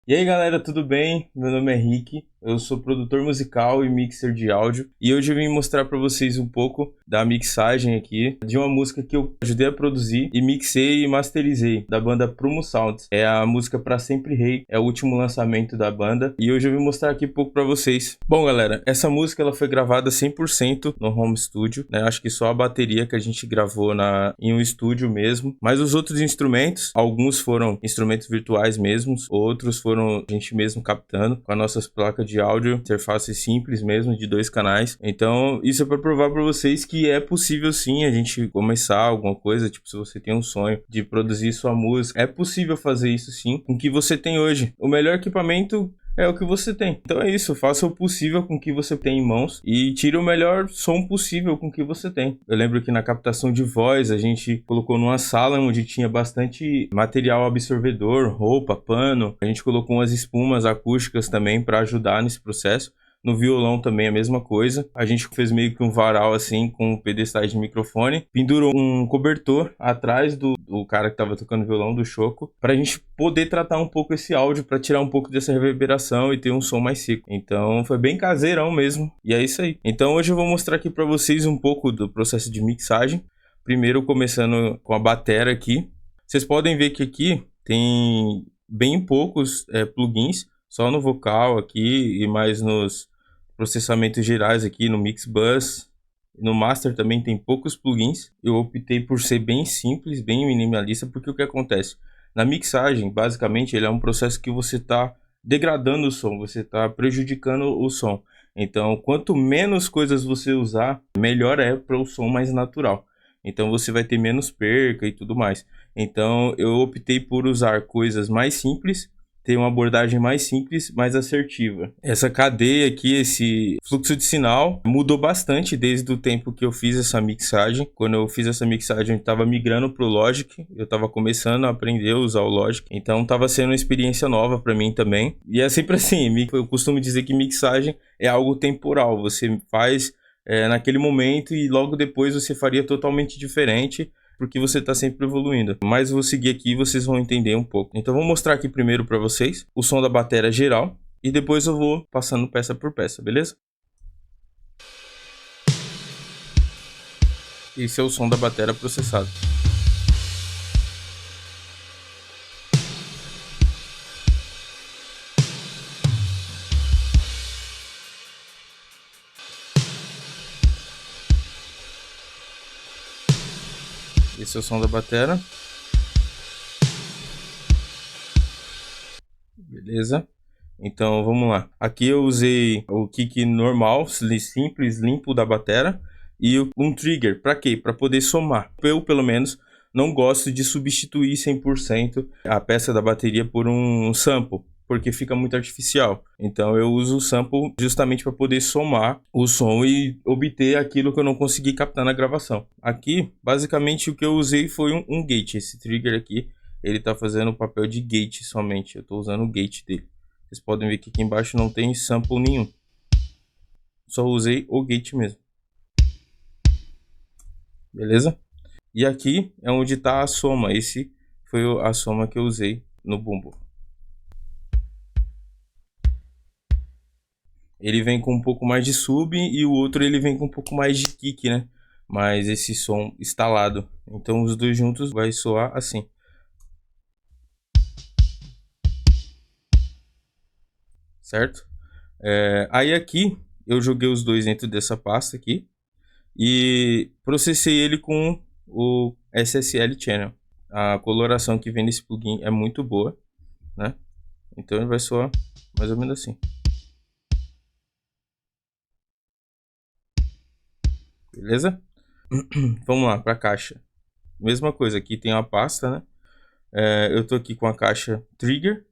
E aí galera, tudo bem? Meu nome é Rick, eu sou produtor musical e mixer de áudio e hoje eu vim mostrar pra vocês um pouco da mixagem aqui de uma música que eu ajudei a produzir e mixei e masterizei da banda Prumo Sounds. É a música Pra Sempre Rei, é o último lançamento da banda e hoje eu vim mostrar aqui um pouco pra vocês. Bom galera, essa música ela foi gravada 100% no home studio, né? Acho que só a bateria que a gente gravou em um estúdio mesmo, mas os outros instrumentos, alguns foram instrumentos virtuais mesmos, outros foram a gente mesmo captando com as nossas placas de áudio, interface simples mesmo, de 2 canais. Então, isso é para provar para vocês que é possível sim a gente começar alguma coisa, tipo, se você tem um sonho de produzir sua música, é possível fazer isso sim, com o que você tem hoje. O melhor equipamento é o que você tem. Então é isso, faça o possível com o que você tem em mãos e tire o melhor som possível com o que você tem. Eu lembro que na captação de voz a gente colocou numa sala onde tinha bastante material absorvedor, roupa, pano. A gente colocou umas espumas acústicas também para ajudar nesse processo. No violão também a mesma coisa. A gente fez meio que um varal assim com pedestais de microfone. Pendurou um cobertor atrás do cara que tava tocando violão, do Choco, pra gente poder tratar um pouco esse áudio, pra tirar um pouco dessa reverberação e ter um som mais seco. Então foi bem caseirão mesmo. E é isso aí. Então hoje eu vou mostrar aqui pra vocês um pouco do processo de mixagem. Primeiro começando com a batera aqui. Vocês podem ver que aqui tem bem poucos plugins, só no vocal aqui e mais nos processamentos gerais aqui no Mix Bus. No Master também tem poucos plugins. Eu optei por ser bem simples, bem minimalista, porque o que acontece? Na mixagem, basicamente, ele é um processo que você está degradando o som, você está prejudicando o som. Então, quanto menos coisas você usar, melhor é para o som mais natural. Então, você vai ter menos perca e tudo mais. Então, eu optei por usar coisas mais simples, ter uma abordagem mais simples, mais assertiva. Essa cadeia aqui, esse fluxo de sinal, mudou bastante desde o tempo que eu fiz essa mixagem. Quando eu fiz essa mixagem, eu estava migrando para o Logic, eu estava começando a aprender a usar o Logic, então estava sendo uma experiência nova para mim também. E é sempre assim, eu costumo dizer que mixagem é algo temporal, você faz naquele momento e logo depois você faria totalmente diferente, porque você está sempre evoluindo. Mas eu vou seguir aqui e vocês vão entender um pouco. Então vou mostrar aqui primeiro para vocês o som da bateria geral e depois eu vou passando peça por peça, beleza? Esse é o som da bateria processado. Esse é o som da bateria. Beleza? Então vamos lá. Aqui eu usei o kick normal, simples, limpo da bateria e um trigger. Para quê? Para poder somar. Eu, pelo menos, não gosto de substituir 100% a peça da bateria por um sample, porque fica muito artificial. Então eu uso o sample justamente para poder somar o som e obter aquilo que eu não consegui captar na gravação. Aqui, basicamente, o que eu usei foi um gate. Esse trigger aqui, ele está fazendo o papel de gate somente. Eu estou usando o gate dele. Vocês podem ver que aqui embaixo não tem sample nenhum. Só usei o gate mesmo. Beleza? E aqui é onde está a soma. Esse foi a soma que eu usei no bumbo. Ele vem com um pouco mais de sub e o outro ele vem com um pouco mais de kick, né? Mas esse som instalado. Então os dois juntos vai soar assim. Certo? Aí aqui eu joguei os dois dentro dessa pasta aqui e processei ele com o SSL Channel. A coloração que vem nesse plugin é muito boa, né? Então ele vai soar mais ou menos assim. Beleza? Vamos lá para a caixa. Mesma coisa, aqui tem uma pasta, né? Eu tô aqui com a caixa Trigger,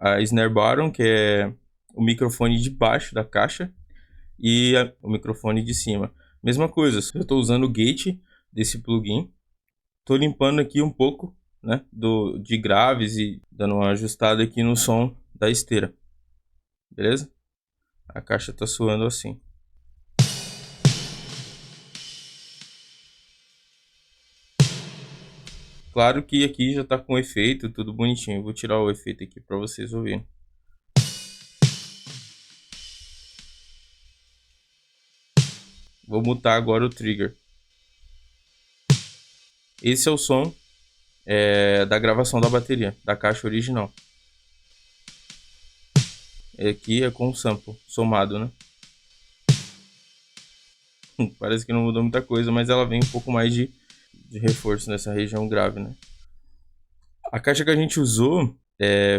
a Snare Bottom, que é o microfone de baixo da caixa, e o microfone de cima. Mesma coisa, eu estou usando o gate desse plugin. Estou limpando aqui um pouco, né, de graves e dando uma ajustada aqui no som da esteira. Beleza? A caixa está soando assim. Claro que aqui já tá com efeito, tudo bonitinho. Eu vou tirar o efeito aqui para vocês ouvirem. Vou mutar agora o trigger. Esse é o som da gravação da bateria, da caixa original. Aqui é com o sample somado, né? Parece que não mudou muita coisa, mas ela vem um pouco mais de reforço nessa região grave, né? A caixa que a gente usou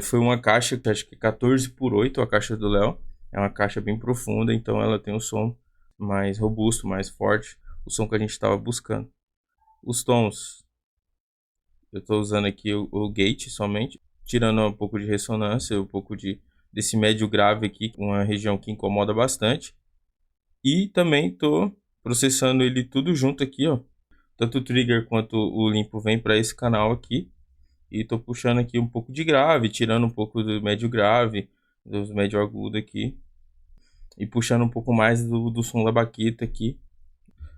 foi uma caixa que acho que 14x8, a caixa do Léo. É uma caixa bem profunda, então ela tem um som mais robusto, mais forte, o som que a gente estava buscando. Os tons, eu estou usando aqui o gate somente, tirando um pouco de ressonância, um pouco desse médio grave aqui, uma região que incomoda bastante. E também estou processando ele tudo junto aqui, ó. Tanto o trigger quanto o limpo vem para esse canal aqui. E estou puxando aqui um pouco de grave, tirando um pouco do médio grave, dos médio agudo aqui. E puxando um pouco mais do som da baqueta aqui.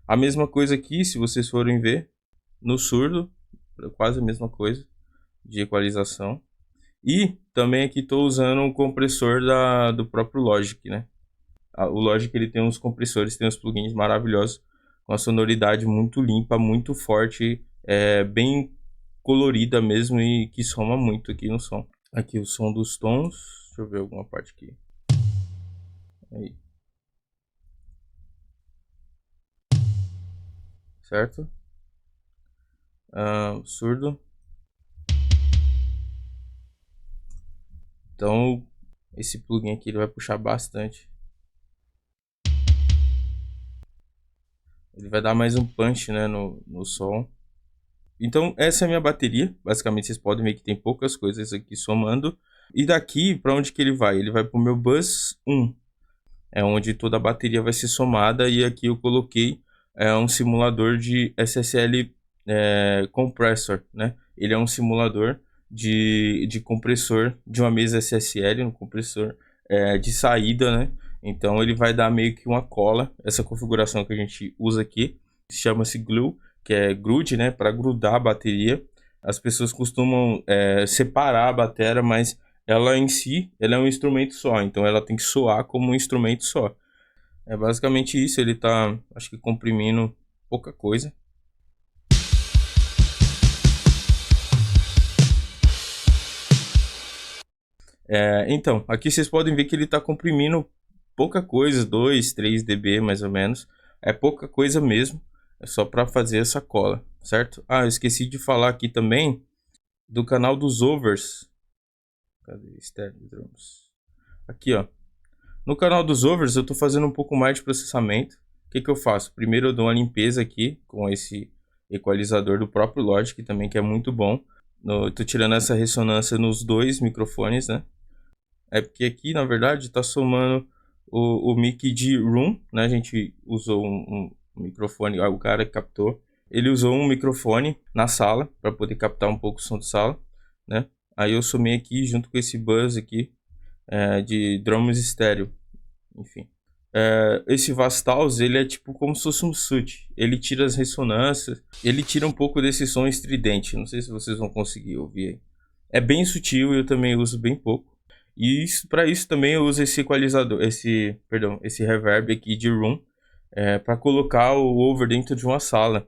A mesma coisa aqui, se vocês forem ver, no surdo, quase a mesma coisa de equalização. E também aqui estou usando um compressor do próprio Logic, né? O Logic ele tem uns compressores, tem uns plugins maravilhosos, com a sonoridade muito limpa, muito forte, bem colorida mesmo e que soma muito aqui no som. Aqui o som dos tons, deixa eu ver alguma parte aqui. Aí. Certo? Surdo. Então, esse plugin aqui ele vai puxar bastante. Ele vai dar mais um punch, né, no som. Então, essa é a minha bateria. Basicamente, vocês podem ver que tem poucas coisas aqui somando. E daqui, para onde que ele vai? Ele vai para o meu bus 1. É onde toda a bateria vai ser somada. E aqui eu coloquei um simulador de SSL compressor, né? Ele é um simulador de compressor de uma mesa SSL, um compressor de saída, né? Então ele vai dar meio que uma cola. Essa configuração que a gente usa aqui chama-se glue, que é grude, né? Para grudar a bateria. As pessoas costumam separar a bateria, mas ela em si, ela é um instrumento só. Então ela tem que soar como um instrumento só. É basicamente isso. Ele tá, acho que comprimindo pouca coisa. Então, aqui vocês podem ver que ele está comprimindo pouca coisa, 2, 3 dB mais ou menos. É pouca coisa mesmo, é só para fazer essa cola, certo? Ah, eu esqueci de falar aqui também do canal dos overs. Cadê? Stereo Drums. Aqui, ó. No canal dos overs eu estou fazendo um pouco mais de processamento. O que eu faço? Primeiro eu dou uma limpeza aqui com esse equalizador do próprio Logic também, que é muito bom. Estou tirando essa ressonância nos dois microfones, né? É porque aqui, na verdade, está somando o mic de room, né? A gente usou um microfone, o cara que captou. Ele usou um microfone na sala para poder captar um pouco o som de sala, né? Aí eu somei aqui junto com esse buzz aqui de drums estéreo, enfim. Esse Vastals, ele é tipo como se fosse um SUT. Ele tira as ressonâncias, ele tira um pouco desse som estridente. Não sei se vocês vão conseguir ouvir aí. É bem sutil e eu também uso bem pouco. E para isso também eu uso esse equalizador, esse reverb aqui de room, para colocar o over dentro de uma sala.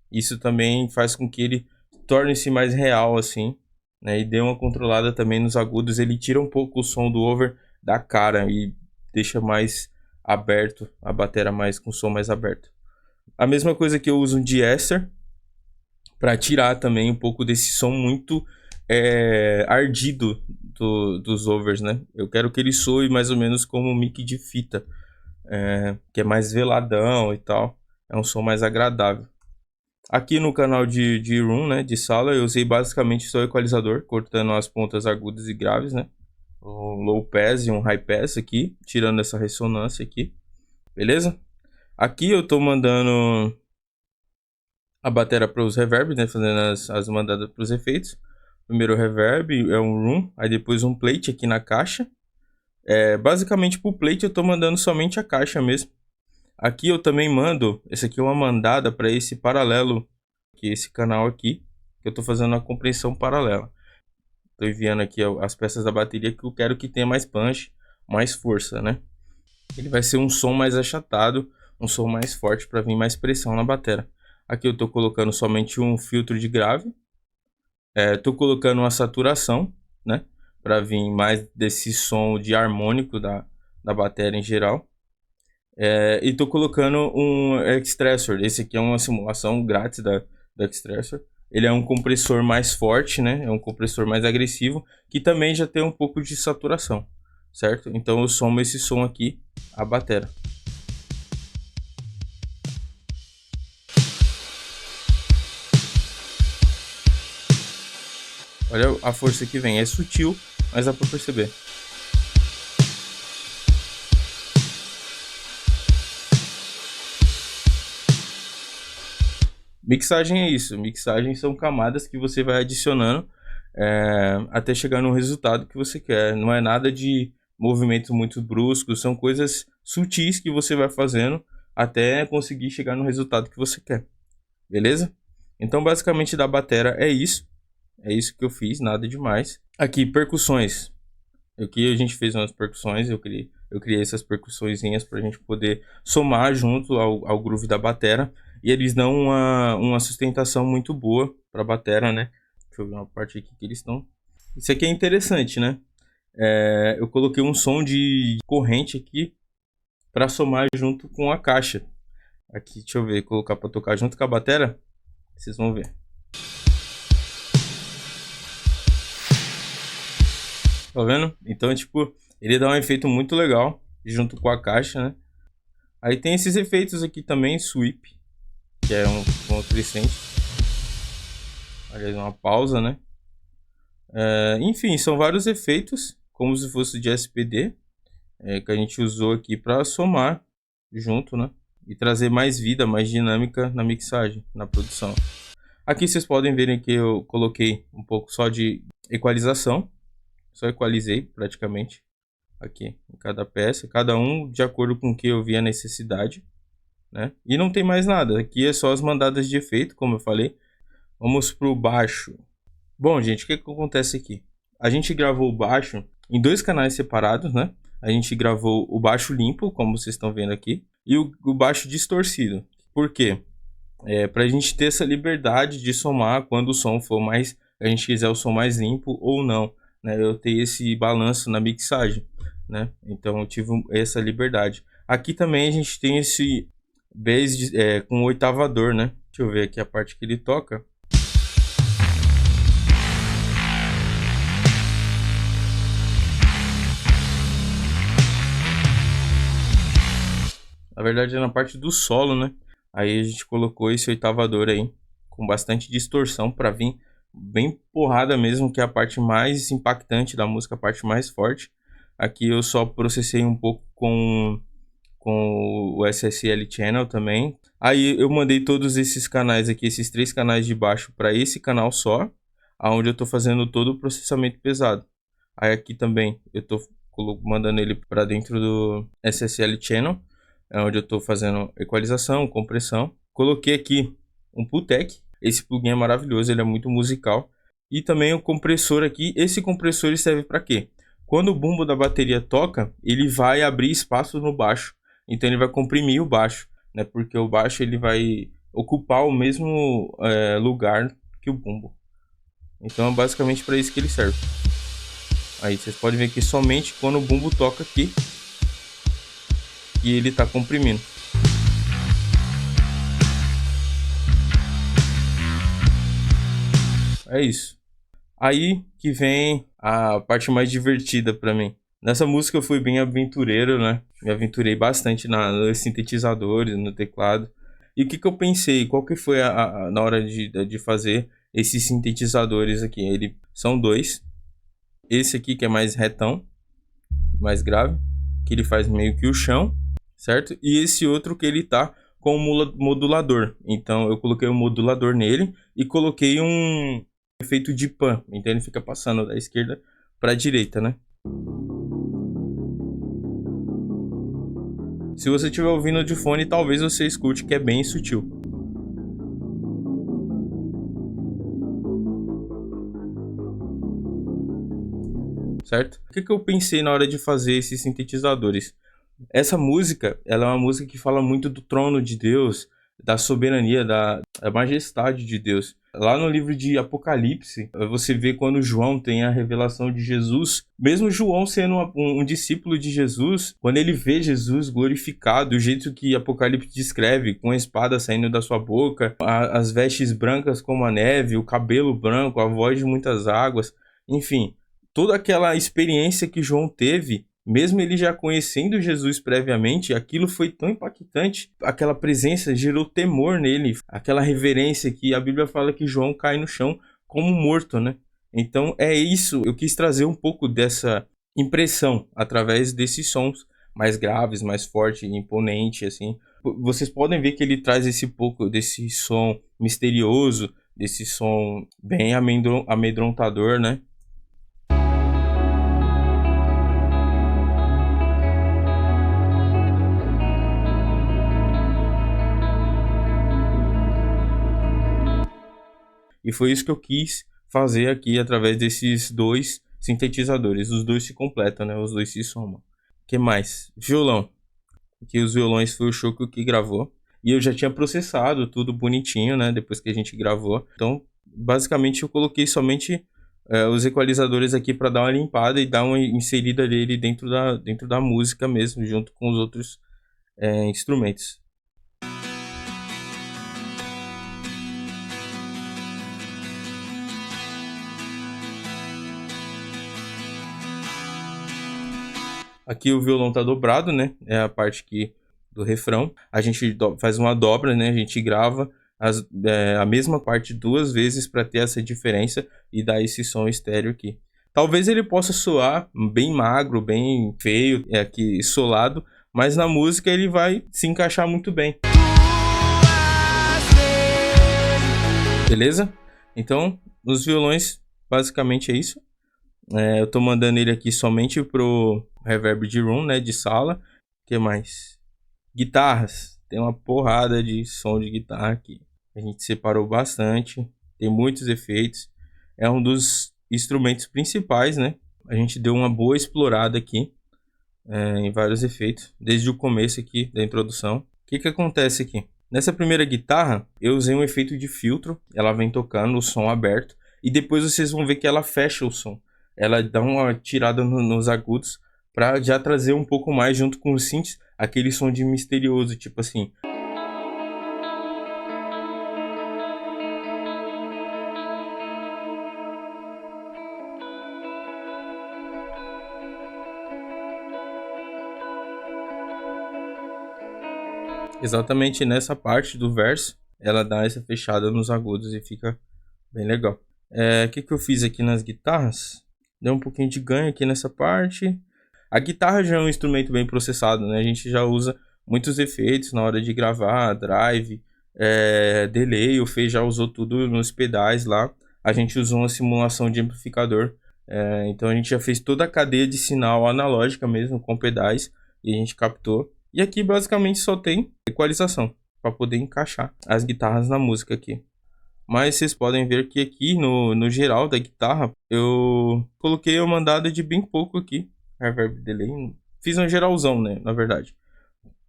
Isso também faz com que ele torne-se mais real assim, né? E dê uma controlada também nos agudos. Ele tira um pouco o som do over da cara e deixa mais aberto, a bateria mais com som mais aberto. A mesma coisa que eu uso um de-esser para tirar também um pouco desse som muito ardido dos overs, né? Eu quero que ele soe mais ou menos como um mic de fita, que é mais veladão e tal. É um som mais agradável. Aqui no canal de room, né, de sala, eu usei basicamente só o equalizador, cortando as pontas agudas e graves, né? Um low pass e um high pass aqui, tirando essa ressonância aqui, beleza? Aqui eu tô mandando a bateria para os reverb, né, fazendo as mandadas para os efeitos. Primeiro reverb é um room, aí depois um plate aqui na caixa. Basicamente pro plate eu tô mandando somente a caixa mesmo. Aqui eu também mando, essa aqui é uma mandada para esse paralelo, que é esse canal aqui, que eu tô fazendo uma compressão paralela. Tô enviando aqui as peças da bateria que eu quero que tenha mais punch, mais força, né? Ele vai ser um som mais achatado, um som mais forte para vir mais pressão na bateria. Aqui eu tô colocando somente um filtro de grave. Tô colocando uma saturação, né? Para vir mais desse som de harmônico da bateria em geral. E tô colocando um Extressor. Esse aqui é uma simulação grátis da Extressor. Ele é um compressor mais forte, né? É um compressor mais agressivo, que também já tem um pouco de saturação, certo? Então eu somo esse som aqui à bateria. Olha a força que vem. É sutil, mas dá pra perceber. Mixagem é isso. Mixagem são camadas que você vai adicionando até chegar no resultado que você quer. Não é nada de movimentos muito bruscos, são coisas sutis que você vai fazendo até conseguir chegar no resultado que você quer. Beleza? Então, basicamente, da bateria é isso. É isso que eu fiz, nada demais. Aqui, percussões. Aqui a gente fez umas percussões, eu criei essas percussõezinhas pra gente poder somar junto ao groove da bateria. E eles dão uma sustentação muito boa pra bateria, né? Deixa eu ver uma parte aqui que eles estão. Isso aqui é interessante, né? Eu coloquei um som de corrente aqui pra somar junto com a caixa. Aqui, deixa eu ver, colocar pra tocar junto com a bateria. Vocês vão ver. Tá vendo? Então, tipo, ele dá um efeito muito legal junto com a caixa, né? Aí tem esses efeitos aqui também, sweep, que é um crescente. Aliás, uma pausa, né? Enfim, são vários efeitos, como se fosse de SPD, que a gente usou aqui para somar junto, né? E trazer mais vida, mais dinâmica na mixagem, na produção. Aqui vocês podem verem que eu coloquei um pouco só de equalização. Só equalizei praticamente aqui em cada peça, cada um de acordo com o que eu vi a necessidade, né? E não tem mais nada, aqui é só as mandadas de efeito, como eu falei. Vamos pro baixo. Bom, gente, o que acontece aqui? A gente gravou o baixo em dois canais separados, né? A gente gravou o baixo limpo, como vocês estão vendo aqui, e o baixo distorcido. Por quê? Pra gente ter essa liberdade de somar quando o som for mais, a gente quiser o som mais limpo ou não, né? Eu tenho esse balanço na mixagem, né? Então eu tive essa liberdade. Aqui também a gente tem esse bass com oitavador, né? Deixa eu ver aqui a parte que ele toca. Na verdade é na parte do solo, né? Aí a gente colocou esse oitavador aí com bastante distorção para vir bem porrada mesmo, que é a parte mais impactante da música, a parte mais forte. Aqui eu só processei um pouco com o SSL Channel também. Aí eu mandei todos esses canais aqui, esses 3 canais de baixo para esse canal só, aonde eu tô fazendo todo o processamento pesado. Aí aqui também eu tô mandando ele para dentro do SSL Channel, onde eu tô fazendo equalização, compressão. Coloquei aqui um Pultec. Esse plugin é maravilhoso, ele é muito musical. E também o compressor aqui. Esse compressor ele serve para quê? Quando o bumbo da bateria toca, ele vai abrir espaço no baixo. Então ele vai comprimir o baixo, né? Porque o baixo ele vai ocupar o mesmo lugar que o bumbo. Então é basicamente para isso que ele serve. Aí vocês podem ver que somente quando o bumbo toca aqui e ele está comprimindo. É isso. Aí que vem a parte mais divertida para mim. Nessa música eu fui bem aventureiro, né? Me aventurei bastante nos sintetizadores, no teclado. E o que eu pensei? Qual que foi na hora de fazer esses sintetizadores aqui? São 2. Esse aqui que é mais retão, mais grave, que ele faz meio que o chão, certo? E esse outro que ele tá com o modulador. Então eu coloquei um modulador nele e coloquei um efeito de pan. Então ele fica passando da esquerda para a direita, né? Se você estiver ouvindo de fone, talvez você escute que é bem sutil. certo? O que que eu pensei na hora de fazer esses sintetizadores? Essa música, ela é uma música que fala muito do trono de Deus, da soberania, da majestade de Deus. Lá no livro de Apocalipse, você vê quando João tem a revelação de Jesus, mesmo João sendo um discípulo de Jesus, quando ele vê Jesus glorificado, do jeito que Apocalipse descreve, com a espada saindo da sua boca, as vestes brancas como a neve, o cabelo branco, a voz de muitas águas, enfim, toda aquela experiência que João teve, mesmo ele já conhecendo Jesus previamente, aquilo foi tão impactante, aquela presença gerou temor nele, aquela reverência que a Bíblia fala que João cai no chão como morto, né? Então é isso, eu quis trazer um pouco dessa impressão através desses sons mais graves, mais forte, imponente, assim. Vocês podem ver que ele traz esse pouco desse som misterioso, desse som bem amedrontador, né? E foi isso que eu quis fazer aqui através desses dois sintetizadores. Os dois se completam, né? Os dois se somam. O que mais? Violão. Que os violões foi o Choco que gravou. E eu já tinha processado tudo bonitinho, né? Depois que a gente gravou. Então, basicamente, eu coloquei somente os equalizadores aqui para dar uma limpada e dar uma inserida dele dentro da música mesmo, junto com os outros instrumentos. Aqui o violão tá dobrado, né? É a parte do refrão. A gente faz uma dobra, né? A gente grava a mesma parte duas vezes para ter essa diferença e dar esse som estéreo aqui. Talvez ele possa soar bem magro, bem feio, aqui solado, mas na música ele vai se encaixar muito bem. Beleza? Então, nos violões, basicamente é isso. Eu tô mandando ele aqui somente pro reverb de room, né, de sala. O que mais? Guitarras. Tem uma porrada de som de guitarra aqui. A gente separou bastante. Tem muitos efeitos. É um dos instrumentos principais, né? A gente deu uma boa explorada aqui em vários efeitos. Desde o começo aqui da introdução. O que que acontece aqui? Nessa primeira guitarra, eu usei um efeito de filtro. Ela vem tocando o som aberto. E depois vocês vão ver que ela fecha o som. Ela dá uma tirada nos agudos para já trazer um pouco mais junto com os synths, aquele som de misterioso, tipo assim. Exatamente nessa parte do verso, ela dá essa fechada nos agudos e fica bem legal. O que eu fiz aqui nas guitarras? Deu um pouquinho de ganho aqui nessa parte. A guitarra já é um instrumento bem processado, né? A gente já usa muitos efeitos na hora de gravar, drive, delay. O Fê já usou tudo nos pedais lá. A gente usou uma simulação de amplificador. Então a gente já fez toda a cadeia de sinal analógica mesmo, com pedais. E a gente captou. E aqui basicamente só tem equalização, para poder encaixar as guitarras na música aqui. Mas vocês podem ver que aqui no geral da guitarra, eu coloquei uma mandada de bem pouco aqui. Reverb delay. Fiz um geralzão, né? Na verdade.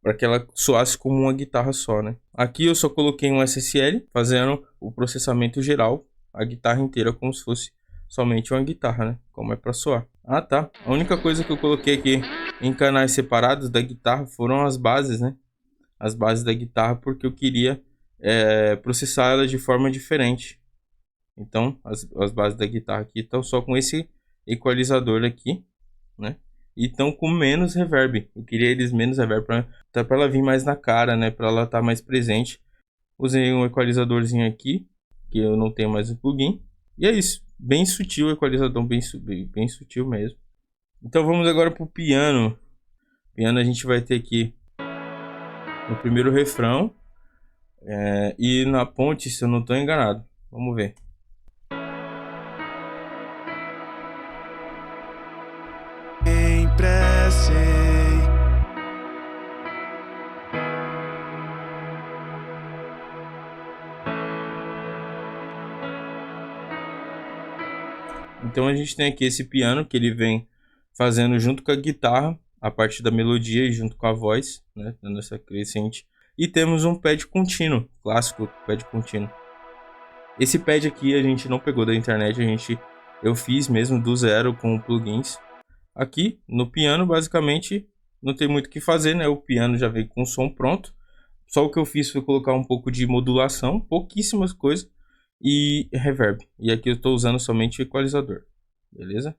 Para que ela soasse como uma guitarra só, né? Aqui eu só coloquei um SSL, fazendo o processamento geral. A guitarra inteira como se fosse somente uma guitarra, né? Como é para soar. Ah, tá. A única coisa que eu coloquei aqui em canais separados da guitarra foram as bases, né? As bases da guitarra, porque eu queria processar ela de forma diferente. Então, as bases da guitarra aqui estão só com esse equalizador aqui, né? E estão com menos reverb. Eu queria eles menos reverb para ela vir mais na cara, né? Para ela estar mais presente. Usei um equalizadorzinho aqui, que eu não tenho mais o plugin. E é isso. Bem sutil o equalizador, bem sutil mesmo. Então vamos agora pro piano. Piano a gente vai ter aqui no primeiro refrão e na ponte, se eu não estou enganado. Vamos ver. Então a gente tem aqui esse piano que ele vem fazendo junto com a guitarra a parte da melodia e junto com a voz, né, dando essa crescente. E temos um pad contínuo, clássico pad contínuo. Esse pad aqui a gente não pegou da internet, eu fiz mesmo do zero com plugins. Aqui no piano basicamente não tem muito o que fazer, né? O piano já veio com o som pronto. Só o que eu fiz foi colocar um pouco de modulação, pouquíssimas coisas, e reverb. E aqui eu estou usando somente o equalizador, beleza?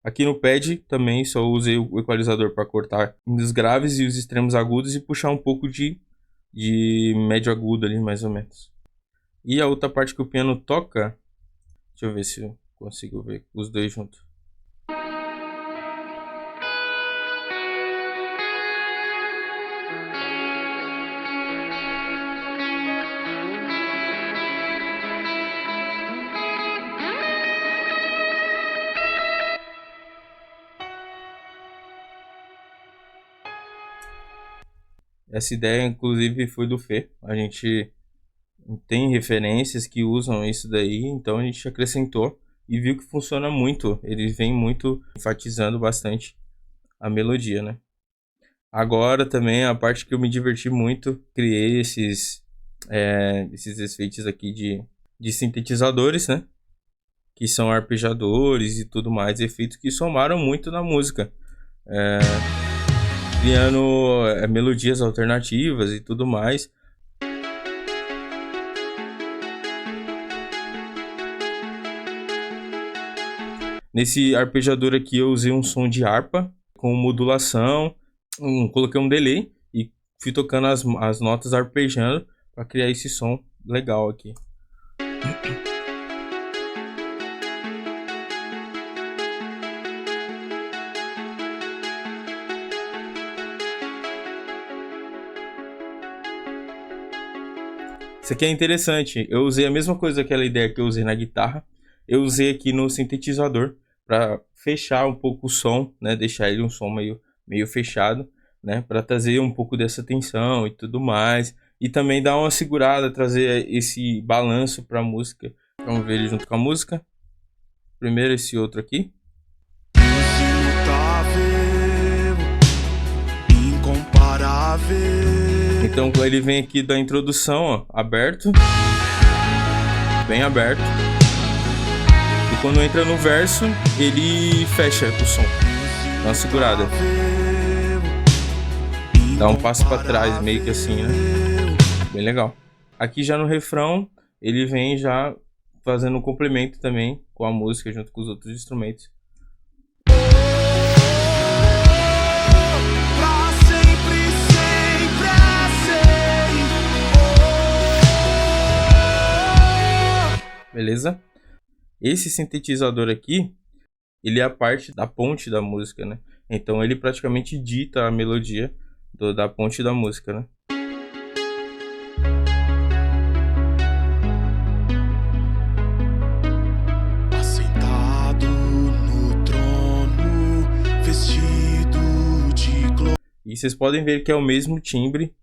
Aqui no pad também só usei o equalizador para cortar os graves e os extremos agudos e puxar um pouco de médio agudo ali, mais ou menos. E a outra parte que o piano toca, deixa eu ver se eu consigo ver os dois juntos. Essa ideia, inclusive, foi do Fê. A gente tem referências que usam isso daí, então a gente acrescentou e viu que funciona muito. Ele vem muito enfatizando bastante a melodia, né? Agora também a parte que eu me diverti muito, criei esses efeitos aqui de sintetizadores, né? Que são arpejadores e tudo mais, efeitos que somaram muito na música. Criando melodias alternativas e tudo mais. Nesse arpejador aqui eu usei um som de harpa com modulação, coloquei um delay e fui tocando as notas arpejando para criar esse som legal aqui. Isso aqui é interessante, eu usei a mesma coisa, aquela ideia que eu usei na guitarra, eu usei aqui no sintetizador para fechar um pouco o som, né, deixar ele um som meio fechado, né, para trazer um pouco dessa tensão e tudo mais, e também dar uma segurada, trazer esse balanço para a música. Vamos ver ele junto com a música. Primeiro esse outro aqui. Então ele vem aqui da introdução, ó, aberto, bem aberto. E quando entra no verso, ele fecha o som. Dá uma segurada. Dá um passo para trás, meio que assim, né? Bem legal. Aqui já no refrão, ele vem já fazendo um complemento também com a música, junto com os outros instrumentos. Beleza? Esse sintetizador aqui, ele é a parte da ponte da música, né? Então ele praticamente dita a melodia da ponte da música, né? Assentado no trono, vestido de glória. E vocês podem ver que é o mesmo timbre,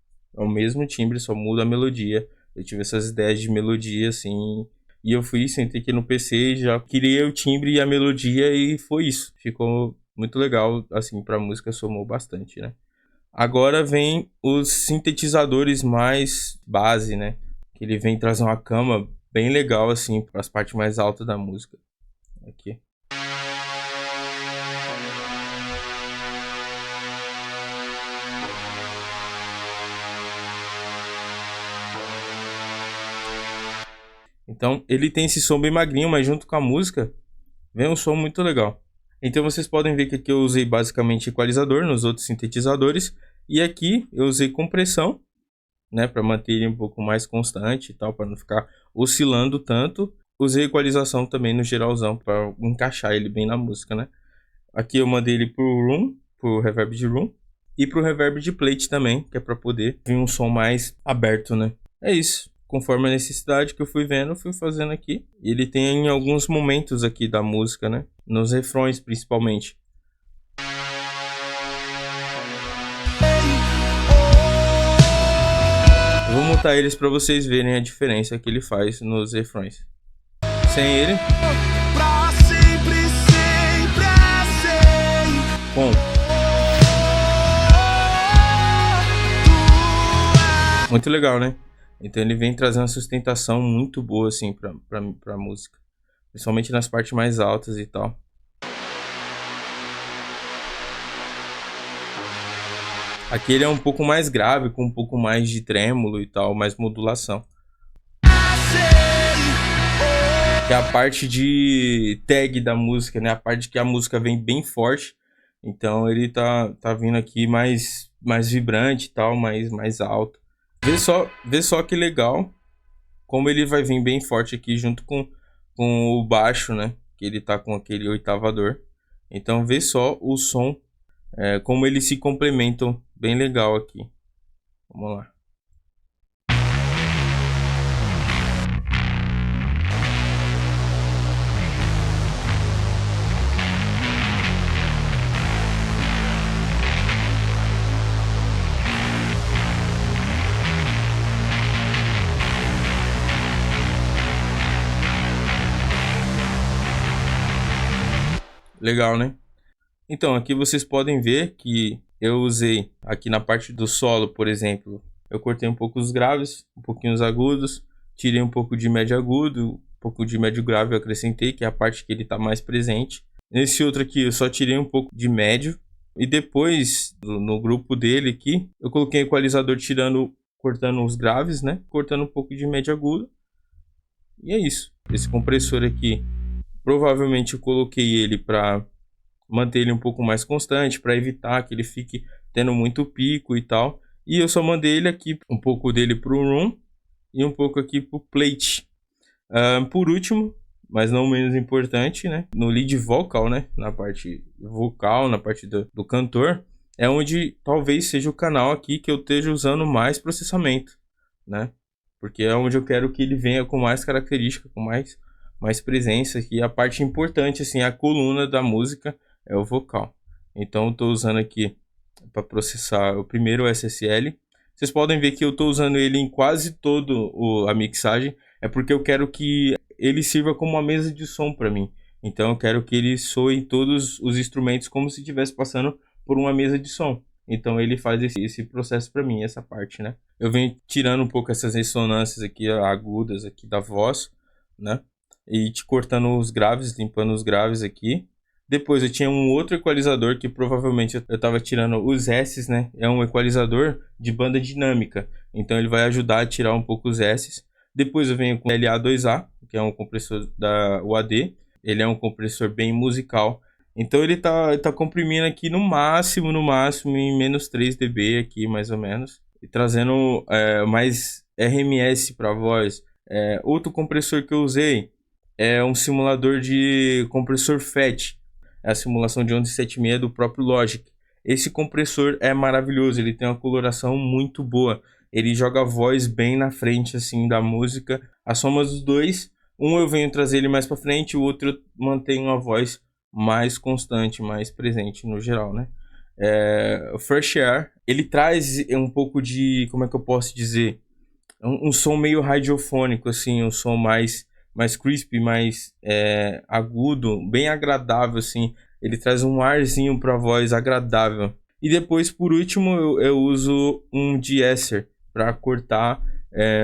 só muda a melodia. Eu tive essas ideias de melodia assim. E eu sentei aqui no PC, já criei o timbre e a melodia e foi isso. Ficou muito legal, assim, pra música, somou bastante, né? Agora vem os sintetizadores mais base, né? Que ele vem trazer uma cama bem legal, assim, para as partes mais altas da música. Aqui. Então ele tem esse som bem magrinho, mas junto com a música vem um som muito legal. Então vocês podem ver que aqui eu usei basicamente equalizador nos outros sintetizadores. E aqui eu usei compressão, né, para manter ele um pouco mais constante e tal, para não ficar oscilando tanto. Usei equalização também no geralzão, para encaixar ele bem na música, né. Aqui eu mandei ele pro reverb de room. E pro reverb de plate também, que é para poder vir um som mais aberto, né. É isso. Conforme a necessidade que eu fui vendo, fui fazendo aqui. E ele tem alguns momentos aqui da música, né? Nos refrões, principalmente. Eu vou montar eles para vocês verem a diferença que ele faz nos refrões. Sem ele. Pra sempre, sempre assim. Bom, muito legal, né? Então ele vem trazendo uma sustentação muito boa, assim, pra música. Principalmente nas partes mais altas e tal. Aqui ele é um pouco mais grave, com um pouco mais de trêmulo e tal, mais modulação. Que é a parte de tag da música, né? A parte que a música vem bem forte. Então ele tá vindo aqui mais vibrante e tal, mais alto. Vê só que legal como ele vai vir bem forte aqui junto com o baixo, né? Que ele tá com aquele oitavador. Então vê só o som, como eles se complementam bem legal aqui. Vamos lá. Legal, né? Então, aqui vocês podem ver que eu usei aqui na parte do solo, por exemplo, eu cortei um pouco os graves, um pouquinho os agudos, tirei um pouco de médio agudo, um pouco de médio grave eu acrescentei, que é a parte que ele está mais presente. Nesse outro aqui eu só tirei um pouco de médio e depois no grupo dele aqui, eu coloquei o equalizador cortando os graves, né? Cortando um pouco de médio agudo. E é isso. Esse compressor aqui, provavelmente eu coloquei ele para manter ele um pouco mais constante, para evitar que ele fique tendo muito pico e tal. E eu só mandei ele aqui, um pouco dele pro room e um pouco aqui pro plate. Por último, mas não menos importante, né? No lead vocal, né? Na parte vocal, na parte do cantor, é onde talvez seja o canal aqui que eu esteja usando mais processamento, né? Porque é onde eu quero que ele venha com mais característica, com mais presença aqui. A parte importante, assim, a coluna da música é o vocal. Então eu estou usando aqui para processar o primeiro SSL. Vocês podem ver que eu estou usando ele em quase todo a mixagem. É porque eu quero que ele sirva como uma mesa de som para mim. Então eu quero que ele soe em todos os instrumentos como se estivesse passando por uma mesa de som. Então ele faz esse processo para mim, essa parte, né? Eu venho tirando um pouco essas ressonâncias aqui agudas aqui da voz, né? E te cortando os graves, limpando os graves aqui. Depois eu tinha um outro equalizador que provavelmente eu estava tirando os S's, né? É um equalizador de banda dinâmica. Então ele vai ajudar a tirar um pouco os S's. Depois eu venho com o LA2A, que é um compressor da UAD. Ele é um compressor bem musical. Então ele tá comprimindo aqui no máximo, em menos 3 dB aqui, mais ou menos. E trazendo mais RMS para voz. Outro compressor que eu usei é um simulador de compressor FET. É a simulação de onda 7.6 do próprio Logic. Esse compressor é maravilhoso, ele tem uma coloração muito boa. Ele joga a voz bem na frente assim da música. A soma dos dois, um eu venho trazer ele mais para frente, o outro eu mantenho uma voz mais constante, mais presente no geral, né? O Fresh Air, ele traz um pouco de, como é que eu posso dizer? Um som meio radiofônico, assim, um som mais crispy, mais agudo, bem agradável, assim. Ele traz um arzinho pra voz agradável. E depois, por último, eu uso um de-esser para cortar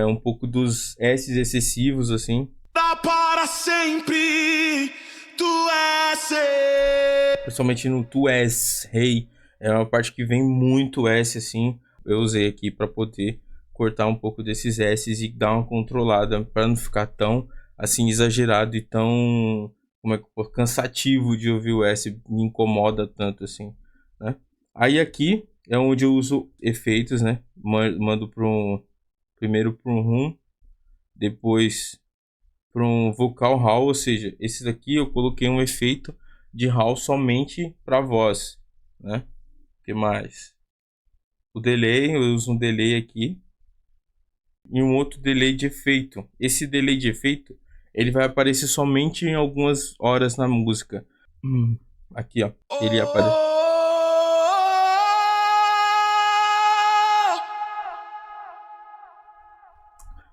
um pouco dos S's excessivos, assim. Dá para sempre, tu és. Principalmente no tu és, rei. É uma parte que vem muito S, assim. Eu usei aqui para poder cortar um pouco desses S's e dar uma controlada para não ficar tão assim exagerado e tão cansativo de ouvir o S, me incomoda tanto assim, né? Aí aqui é onde eu uso efeitos, né? Mando primeiro para um room, depois para um vocal hall, ou seja, esse daqui eu coloquei um efeito de hall somente para voz, né? O que mais? O delay, eu uso um delay aqui e um outro delay de efeito. Esse delay de efeito, ele vai aparecer somente em algumas horas na música. Aqui, ó. Ele aparece.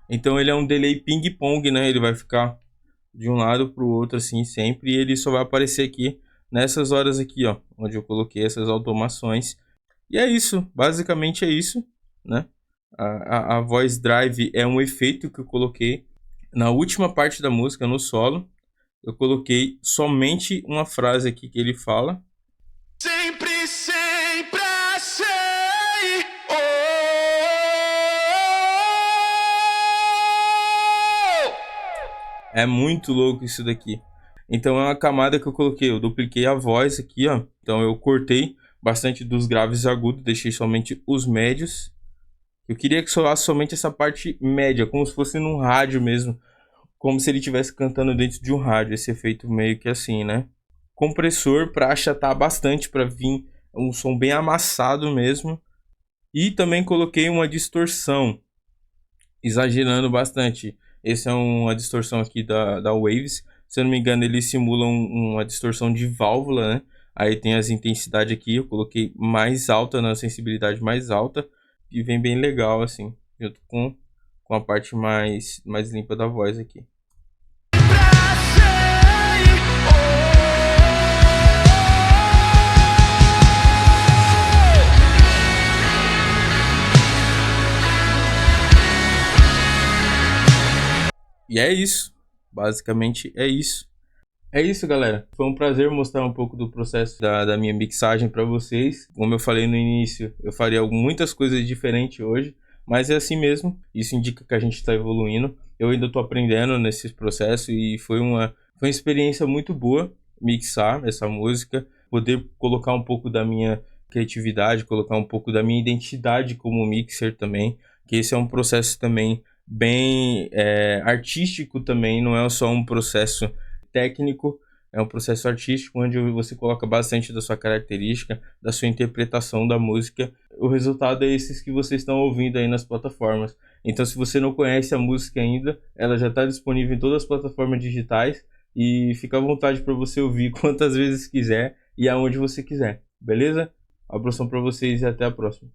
Então ele é um delay ping-pong, né? Ele vai ficar de um lado para o outro assim sempre e ele só vai aparecer aqui nessas horas aqui, ó, onde eu coloquei essas automações. E é isso, basicamente é isso, né? A voice drive é um efeito que eu coloquei na última parte da música, no solo. Eu coloquei somente uma frase aqui que ele fala. Sempre, sempre achei. Oh, É muito louco isso daqui. Então é uma camada que eu coloquei. Eu dupliquei a voz aqui, ó. Então eu cortei bastante dos graves e agudos, deixei somente os médios. Eu queria que soasse somente essa parte média, como se fosse num rádio mesmo. Como se ele estivesse cantando dentro de um rádio. Esse efeito meio que assim, né? Compressor para achatar bastante, para vir um som bem amassado mesmo. E também coloquei uma distorção, exagerando bastante. Essa é uma distorção aqui da Waves. Se eu não me engano, ele simula uma distorção de válvula, né? Aí tem as intensidades aqui, eu coloquei mais alta, na sensibilidade mais alta. E vem bem legal, assim, junto com a parte mais limpa da voz aqui. E é isso. Basicamente é isso. É isso, galera. Foi um prazer mostrar um pouco do processo da minha mixagem para vocês. Como eu falei no início, eu faria muitas coisas diferentes hoje, mas é assim mesmo. Isso indica que a gente está evoluindo. Eu ainda estou aprendendo nesse processo e foi uma experiência muito boa mixar essa música, poder colocar um pouco da minha criatividade, colocar um pouco da minha identidade como mixer também, que esse é um processo também bem artístico também, não é só um processo técnico, é um processo artístico onde você coloca bastante da sua característica, da sua interpretação da música. O resultado é esses que vocês estão ouvindo aí nas plataformas. Então, se você não conhece a música ainda, ela já está disponível em todas as plataformas digitais e fica à vontade para você ouvir quantas vezes quiser e aonde você quiser, beleza? Um abração para vocês e até a próxima.